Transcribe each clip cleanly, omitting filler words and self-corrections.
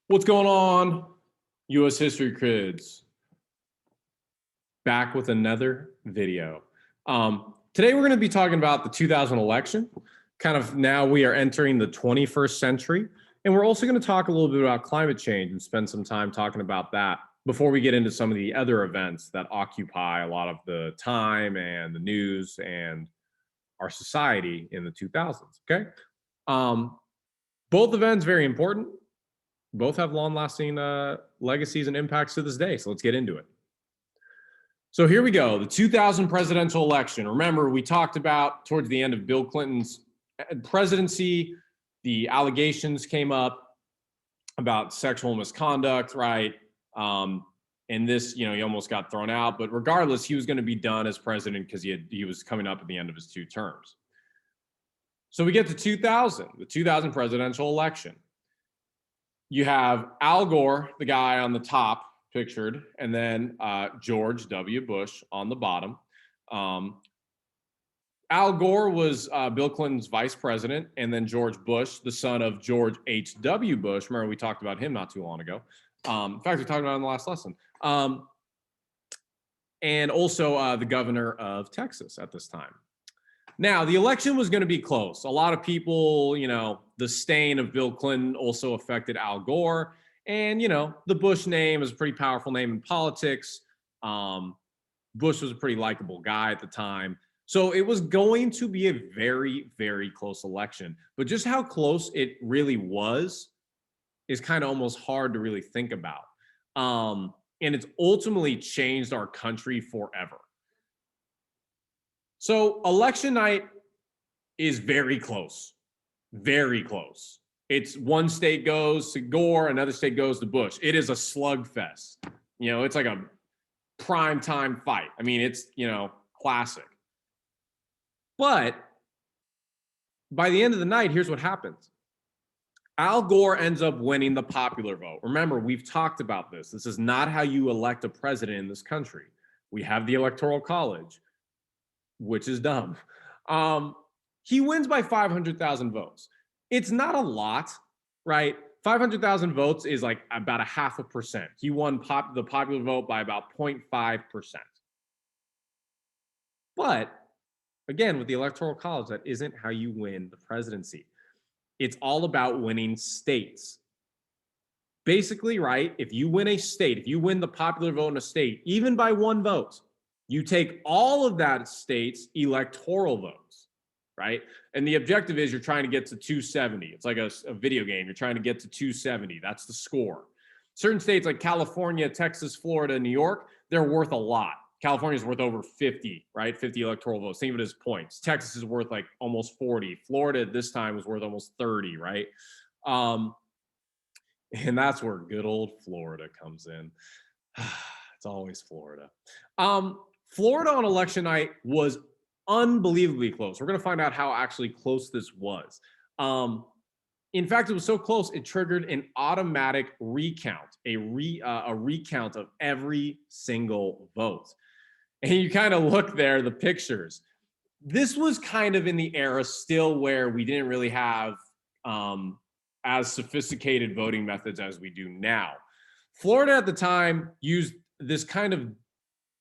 What's going on, U.S. History Kids? Back with another video. Today we're going to be talking about the 2000 election. Kind of now we are entering the 21st century, and we're also going to talk a little bit about climate change and spend some time talking about that before we get into some of the other events that occupy a lot of the time and the news and our society in the 2000s. Okay, both events very important. Both have long-lasting legacies and impacts to this day. So let's get into it. So here we go, the 2000 presidential election. Remember, we talked about towards the end of Bill Clinton's presidency, the allegations came up about sexual misconduct, right? And this, he almost got thrown out. But regardless, he was going to be done as president because he was coming up at the end of his 2 terms. So we get to 2000, the 2000 presidential election. You have Al Gore, the guy on the top pictured, and then George W. Bush on the bottom. Al Gore was Bill Clinton's vice president, and then George Bush, the son of George H.W. Bush. Remember, we talked about him not too long ago. In fact, we talked about it in the last lesson. And also the governor of Texas at this time. Now, the election was going to be close. A lot of people, the stain of Bill Clinton also affected Al Gore. And, the Bush name is a pretty powerful name in politics. Bush was a pretty likable guy at the time. So it was going to be a very, very close election. But just how close it really was is kind of almost hard to really think about. And it's ultimately changed our country forever. So election night is very close, very close. It's one state goes to Gore, another state goes to Bush. It is a slugfest. It's like a prime time fight. I mean, it's, classic. But by the end of the night, here's what happens. Al Gore ends up winning the popular vote. Remember, we've talked about this. This is not how you elect a president in this country. We have the Electoral College, which is dumb. He wins by 500,000 votes. It's not a lot, right? 500,000 votes is like about 0.5%. He won the popular vote by about 0.5%. But again, with the Electoral College, that isn't how you win the presidency. It's all about winning states. Basically, right, if you win a state, if you win the popular vote in a state, even by 1 vote, you take all of that state's electoral votes, right? And the objective is you're trying to get to 270. It's like a video game. You're trying to get to 270. That's the score. Certain states like California, Texas, Florida, New York, they're worth a lot. California's worth over 50, right? 50 electoral votes. Think of it as points. Texas is worth like almost 40. Florida at this time was worth almost 30, right? And that's where good old Florida comes in. It's always Florida. Florida on election night was unbelievably close. We're going to find out how actually close this was. In fact, it was so close, it triggered an automatic recount, a recount of every single vote. And you kind of look there, the pictures. This was kind of in the era still where we didn't really have as sophisticated voting methods as we do now. Florida at the time used this kind of,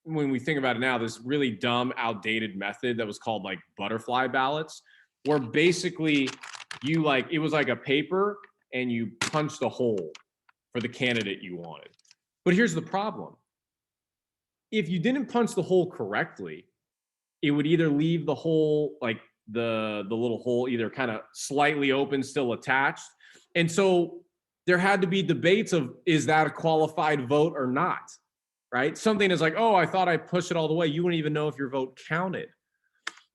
when we think about it now, this really dumb, outdated method that was called like butterfly ballots, where basically it was like a paper and you punched a hole for the candidate you wanted. But here's the problem. If you didn't punch the hole correctly, it would either leave the hole, like the little hole, either kind of slightly open, still attached. And so there had to be debates of, is that a qualified vote or not? Right? Something is like, oh, I thought I pushed it all the way. You wouldn't even know if your vote counted.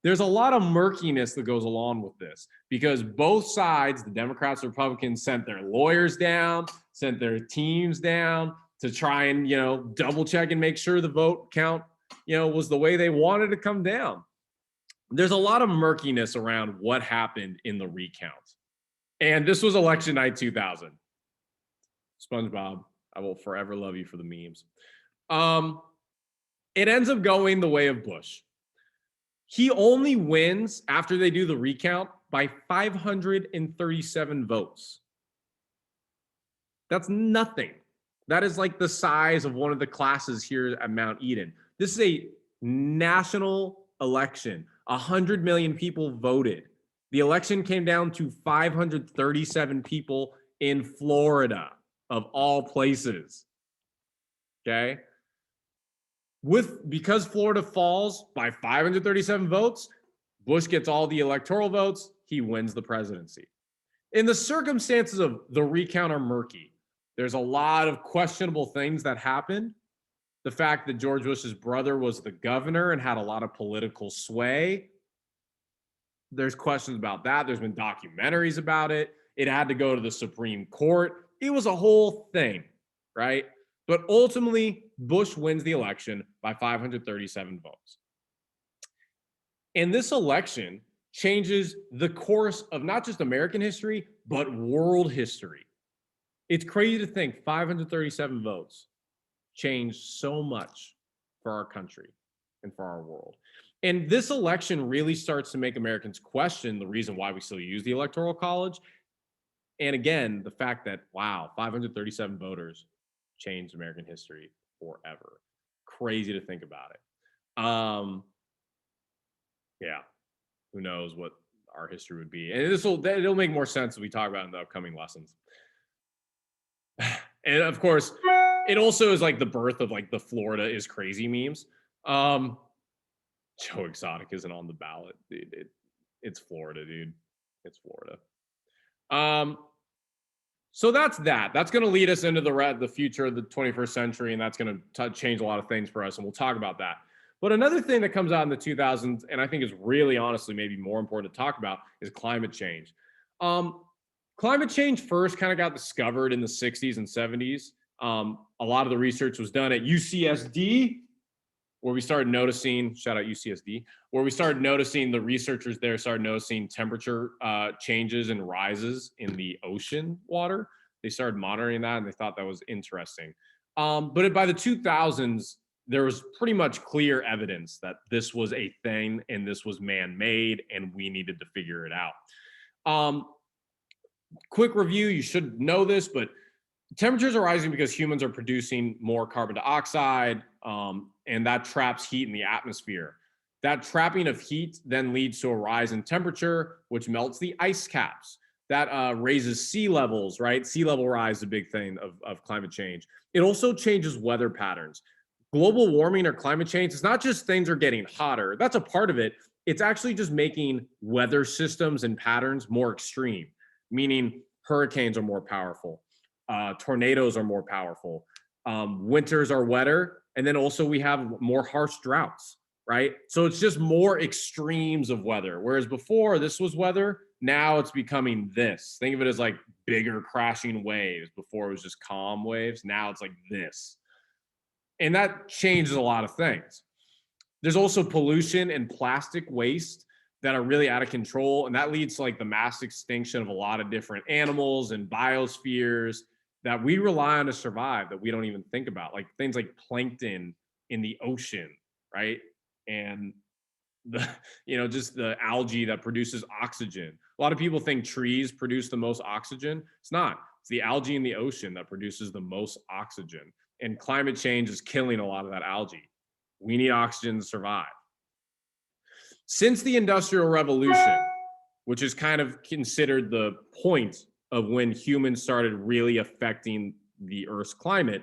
There's a lot of murkiness that goes along with this because both sides, the Democrats and Republicans, sent their lawyers down, sent their teams down to try and, double check and make sure the vote count, was the way they wanted to come down. There's a lot of murkiness around what happened in the recount. And this was election night 2000. SpongeBob, I will forever love you for the memes. It ends up going the way of Bush. He only wins after they do the recount by 537 votes. That's nothing. That is like the size of one of the classes here at Mount Eden. This is a national election. 100 million people voted. The election came down to 537 people in Florida, of all places. Okay. Because Florida falls by 537 votes, Bush gets all the electoral votes, he wins the presidency. In the circumstances of the recount are murky. There's a lot of questionable things that happened. The fact that George Bush's brother was the governor and had a lot of political sway. There's questions about that. There's been documentaries about it. It had to go to the Supreme Court. It was a whole thing, right? But ultimately, Bush wins the election by 537 votes. And this election changes the course of not just American history, but world history. It's crazy to think 537 votes changed so much for our country and for our world. And this election really starts to make Americans question the reason why we still use the Electoral College. And again, the fact that, wow, 537 voters changed American history forever. Crazy to think about it. Yeah, who knows what our history would be. And it'll make more sense as we talk about in the upcoming lessons. And of course, it also is like the birth of like the Florida is crazy memes. Joe Exotic isn't on the ballot, dude. It's Florida, dude. It's Florida. So that's that. That's going to lead us into the future of the 21st century, and that's going to change a lot of things for us, and we'll talk about that. But another thing that comes out in the 2000s, and I think is really honestly maybe more important to talk about, is climate change. Climate change first kind of got discovered in the 60s and 70s. A lot of the research was done at UCSD, where we started noticing, shout out UCSD, where we started noticing, the researchers there started noticing temperature changes and rises in the ocean water. They started monitoring that, and they thought that was interesting. But by the 2000s, there was pretty much clear evidence that this was a thing and this was man-made, and we needed to figure it out. Quick review, you should know this, but temperatures are rising because humans are producing more carbon dioxide, and that traps heat in the atmosphere. That trapping of heat then leads to a rise in temperature, which melts the ice caps. That raises sea levels, right? Sea level rise is a big thing of climate change. It also changes weather patterns. Global warming or climate change, it's not just things are getting hotter. That's a part of it. It's actually just making weather systems and patterns more extreme, meaning hurricanes are more powerful. Tornadoes are more powerful. Winters are wetter. And then also we have more harsh droughts, right? So it's just more extremes of weather. Whereas before this was weather, now it's becoming this. Think of it as like bigger crashing waves. Before it was just calm waves. Now it's like this. And that changes a lot of things. There's also pollution and plastic waste that are really out of control. And that leads to like the mass extinction of a lot of different animals and biospheres that we rely on to survive, that we don't even think about, like things like plankton in the ocean, right? And just the algae that produces oxygen. A lot of people think trees produce the most oxygen. It's not. It's the algae in the ocean that produces the most oxygen. And climate change is killing a lot of that algae. We need oxygen to survive. Since the Industrial Revolution, which is kind of considered the point of when humans started really affecting the Earth's climate,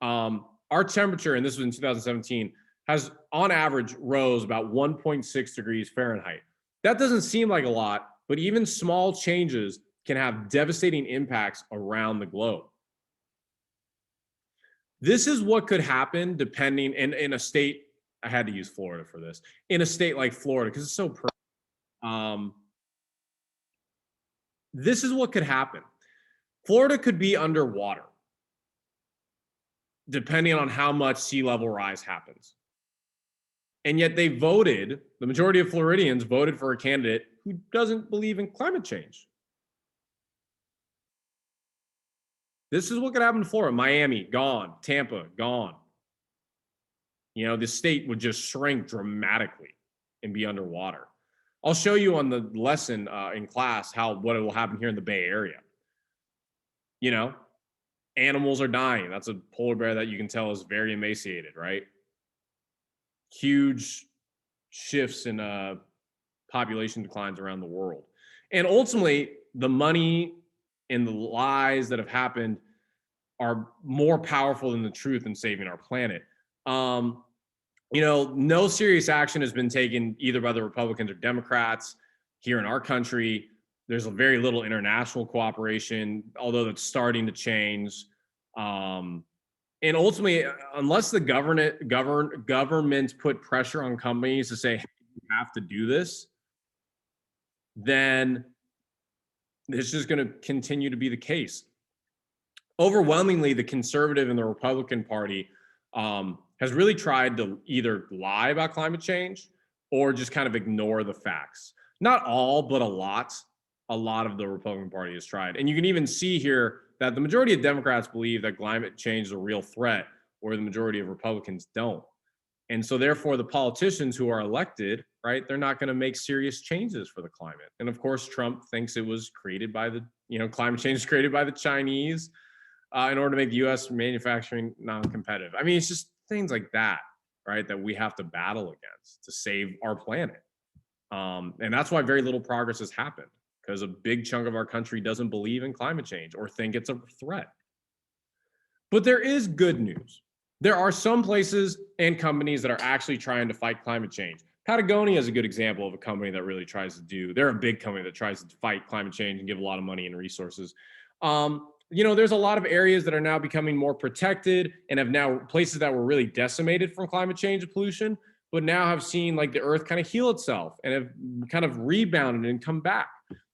our temperature, and this was in 2017, has on average rose about 1.6 degrees Fahrenheit. That doesn't seem like a lot, but even small changes can have devastating impacts around the globe. This is what could happen depending in a state. I had to use Florida for this. In a state like Florida, because it's so this is what could happen. Florida could be underwater depending on how much sea level rise happens. And yet the majority of Floridians voted for a candidate who doesn't believe in climate change. This is what could happen to Florida. Miami, gone. Tampa, gone. The state would just shrink dramatically and be underwater. I'll show you on the lesson in class what will happen here in the Bay Area. Animals are dying. That's a polar bear that you can tell is very emaciated, right? Huge shifts in population declines around the world. And ultimately, the money and the lies that have happened are more powerful than the truth in saving our planet. No serious action has been taken either by the Republicans or Democrats here in our country. There's very little international cooperation, although that's starting to change. And ultimately, unless the government put pressure on companies to say, hey, you have to do this, then it's just going to continue to be the case. Overwhelmingly, the conservative and the Republican Party has really tried to either lie about climate change or just kind of ignore the facts. Not all, but a lot of the Republican Party has tried. And you can even see here that the majority of Democrats believe that climate change is a real threat, where the majority of Republicans don't. And so therefore the politicians who are elected, right, they're not going to make serious changes for the climate. And of course, Trump thinks it was created by climate change is created by the Chinese in order to make the U.S. manufacturing non-competitive. I mean, it's just things like that, right, that we have to battle against to save our planet. And that's why very little progress has happened, because a big chunk of our country doesn't believe in climate change or think it's a threat. But there is good news. There are some places and companies that are actually trying to fight climate change. Patagonia is a good example of a company that really tries to do. They're a big company that tries to fight climate change and give a lot of money and resources. There's a lot of areas that are now becoming more protected and have now places that were really decimated from climate change and pollution, but now have seen like the earth kind of heal itself and have kind of rebounded and come back.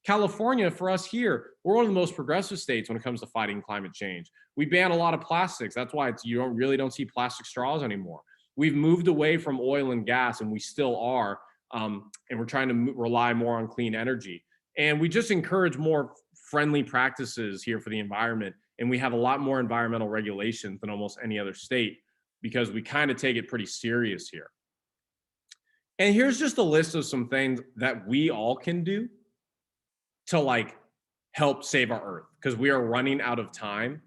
California, for us here, we're one of the most progressive states when it comes to fighting climate change. We ban a lot of plastics. That's why you don't see plastic straws anymore. We've moved away from oil and gas, and we still are, and we're trying to rely more on clean energy. And we just encourage more friendly practices here for the environment. And we have a lot more environmental regulations than almost any other state because we kind of take it pretty serious here. And here's just a list of some things that we all can do to help save our earth, because we are running out of time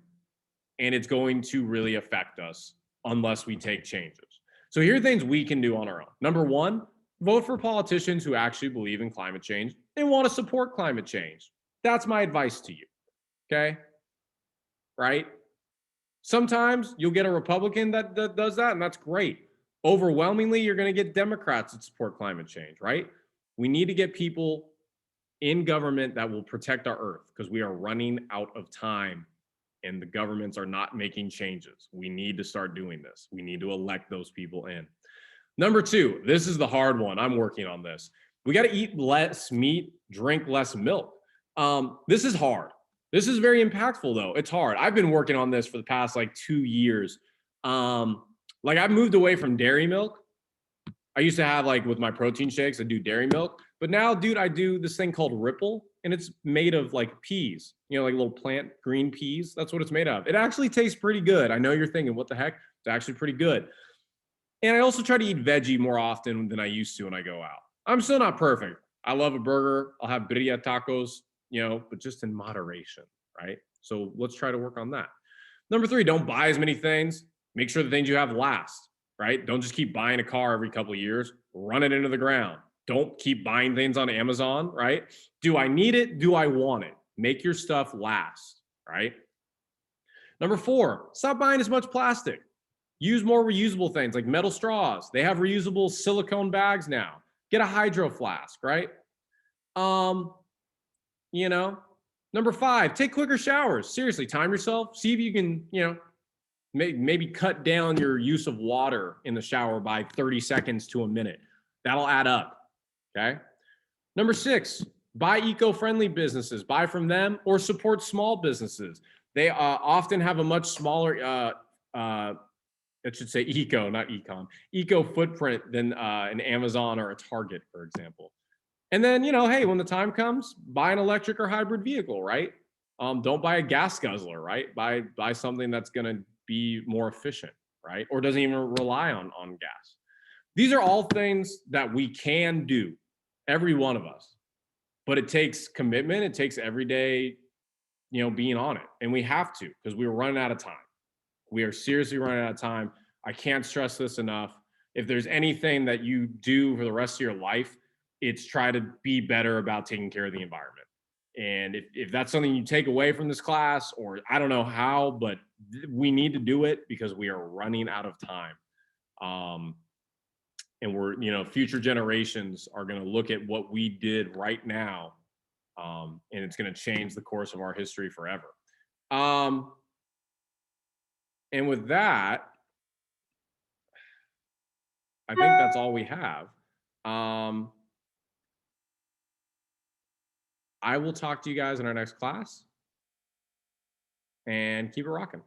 and it's going to really affect us unless we take changes. So here are things we can do on our own. Number one, vote for politicians who actually believe in climate change and want to support climate change. That's my advice to you. Okay. Right. Sometimes you'll get a Republican that does that, and that's great. Overwhelmingly, you're going to get Democrats that support climate change, right? We need to get people in government that will protect our earth, because we are running out of time and the governments are not making changes. We need to start doing this. We need to elect those people in. Number two, this is the hard one. I'm working on this. We got to eat less meat, drink less milk. This is hard. This is very impactful, though. It's hard. I've been working on this for the past 2 years. I've moved away from dairy milk. I used to have with my protein shakes, I do dairy milk. But now, dude, I do this thing called Ripple, and it's made of peas, little plant green peas. That's what it's made of. It actually tastes pretty good. I know you're thinking, what the heck? It's actually pretty good. And I also try to eat veggie more often than I used to when I go out. I'm still not perfect. I love a burger. I'll have birria tacos, but just in moderation, right? So let's try to work on that. Number three, don't buy as many things. Make sure the things you have last, right? Don't just keep buying a car every couple of years. Run it into the ground. Don't keep buying things on Amazon, right? Do I need it? Do I want it? Make your stuff last, right? Number four, stop buying as much plastic. Use more reusable things like metal straws. They have reusable silicone bags now. Get a hydro flask, right? Number five, take quicker showers. Seriously, time yourself. See if you can, maybe cut down your use of water in the shower by 30 seconds to a minute. That'll add up. Okay. Number six, buy eco-friendly businesses. Buy from them or support small businesses. They often have a much smaller, it should say eco, not econ, eco footprint than an Amazon or a Target, for example. And then, hey, when the time comes, buy an electric or hybrid vehicle, right? Don't buy a gas guzzler, right? Buy something that's going to be more efficient, right? Or doesn't even rely on gas. These are all things that we can do, every one of us. But it takes commitment. It takes everyday, being on it. And we have to, because we were running out of time. We are seriously running out of time. I can't stress this enough. If there's anything that you do for the rest of your life, it's try to be better about taking care of the environment. And if that's something you take away from this class, or I don't know how, but we need to do it because we are running out of time. And future generations are going to look at what we did right now, and it's going to change the course of our history forever. And with that, I think that's all we have. I will talk to you guys in our next class, and keep it rocking.